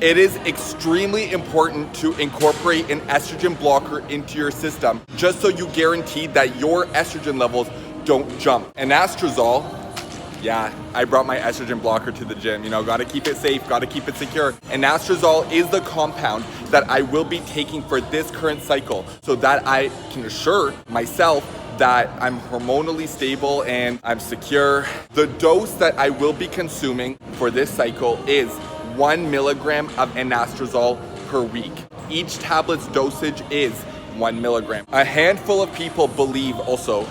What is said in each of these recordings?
It is extremely important to incorporate an estrogen blocker into your system just so you guarantee that your estrogen levels don't jump. Anastrozole, yeah, I brought my estrogen blocker to the gym. You know, gotta keep it safe, gotta keep it secure. Anastrozole is the compound that I will be taking for this current cycle so that I can assure myself that I'm hormonally stable and I'm secure. The dose that I will be consuming for this cycle is 1 milligram of anastrozole per week. Each tablet's dosage is 1 milligram. A handful of people believe also,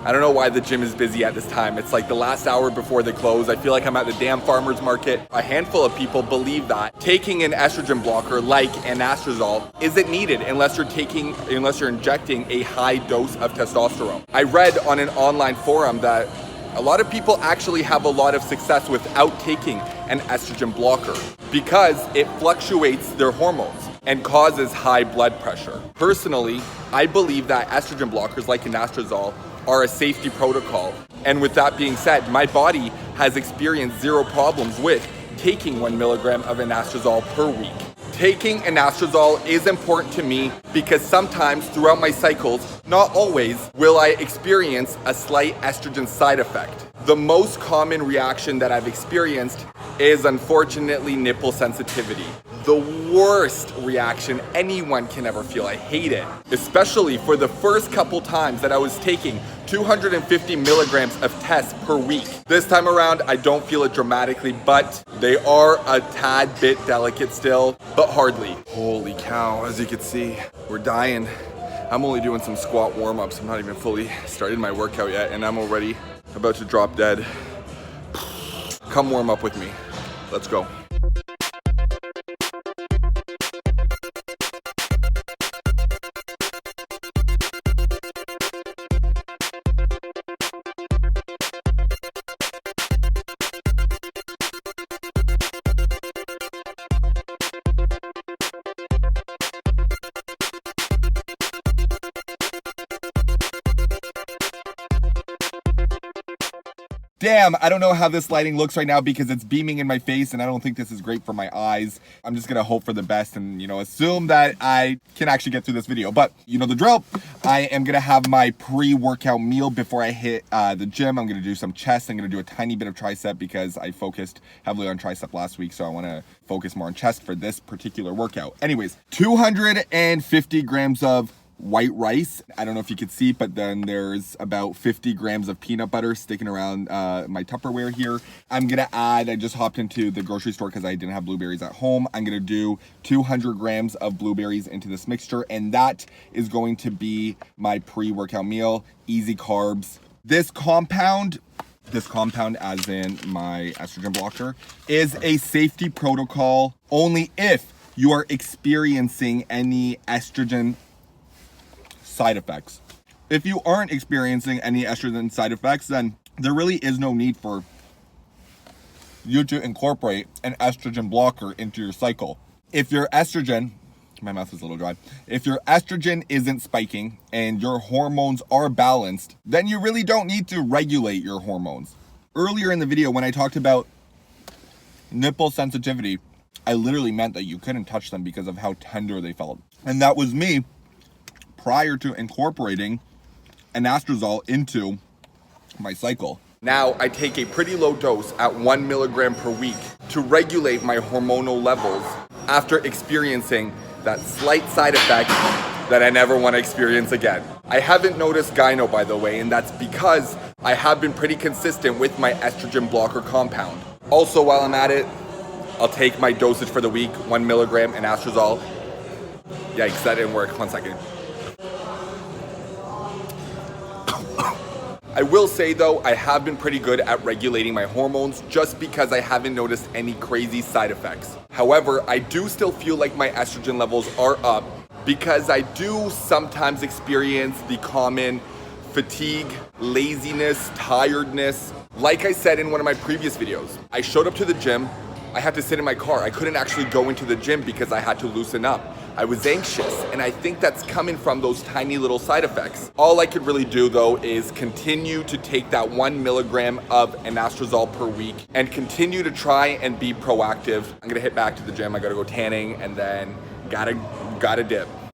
I don't know why the gym is busy at this time. It's like the last hour before they close. I feel like I'm at the damn farmer's market. A handful of people believe that taking an estrogen blocker like anastrozole isn't needed unless you're injecting a high dose of testosterone. I read on an online forum that a lot of people actually have a lot of success without taking an estrogen blocker because it fluctuates their hormones and causes high blood pressure. Personally, I believe that estrogen blockers like anastrozole are a safety protocol. And with that being said, my body has experienced zero problems with taking 1 milligram of anastrozole per week. Taking anastrozole is important to me because sometimes throughout my cycles, not always, will I experience a slight estrogen side effect. The most common reaction that I've experienced is unfortunately nipple sensitivity. The worst reaction anyone can ever feel. I hate it. Especially for the first couple times that I was taking 250 milligrams of test per week. This time around, I don't feel it dramatically, but they are a tad bit delicate still, but hardly. Holy cow, as you can see, we're dying. I'm only doing some squat warm-ups. I'm not even fully started my workout yet, and I'm already about to drop dead. Come warm up with me. Let's go. Damn, I don't know how this lighting looks right now because it's beaming in my face and I don't think this is great for my eyes. I'm just gonna hope for the best and, assume that I can actually get through this video. But you know the drill. I am gonna have my pre-workout meal before I hit the gym. I'm gonna do some chest. I'm gonna do a tiny bit of tricep because I focused heavily on tricep last week. So I wanna focus more on chest for this particular workout. Anyways, 250 grams of white rice. I don't know if you could see, but then there's about 50 grams of peanut butter sticking around my Tupperware here. I'm gonna add, I just hopped into the grocery store because I didn't have blueberries at home. I'm gonna do 200 grams of blueberries into this mixture, and that is going to be my pre-workout meal. Easy carbs. This compound as in my estrogen blocker, is a safety protocol only if you are experiencing any estrogen side effects. If you aren't experiencing any estrogen side effects, then there really is no need for you to incorporate an estrogen blocker into your cycle. If your estrogen, my mouth is a little dry, if your estrogen isn't spiking and your hormones are balanced, then you really don't need to regulate your hormones. Earlier in the video when I talked about nipple sensitivity, I literally meant that you couldn't touch them because of how tender they felt. And that was me prior to incorporating anastrozole into my cycle. Now I take a pretty low dose at 1 milligram per week to regulate my hormonal levels after experiencing that slight side effect that I never want to experience again. I haven't noticed gyno, by the way, and that's because I have been pretty consistent with my estrogen blocker compound. Also, while I'm at it, I'll take my dosage for the week, 1 milligram anastrozole. Yikes, that didn't work. 1 second. I will say though, I have been pretty good at regulating my hormones just because I haven't noticed any crazy side effects. However, I do still feel like my estrogen levels are up because I do sometimes experience the common fatigue, laziness, tiredness. Like I said in one of my previous videos, I showed up to the gym, I had to sit in my car. I couldn't actually go into the gym because I had to loosen up. I was anxious, and I think that's coming from those tiny little side effects. All I could really do though is continue to take that 1 milligram of anastrozole per week and continue to try and be proactive. I'm gonna hit back to the gym. I gotta go tanning and then gotta dip.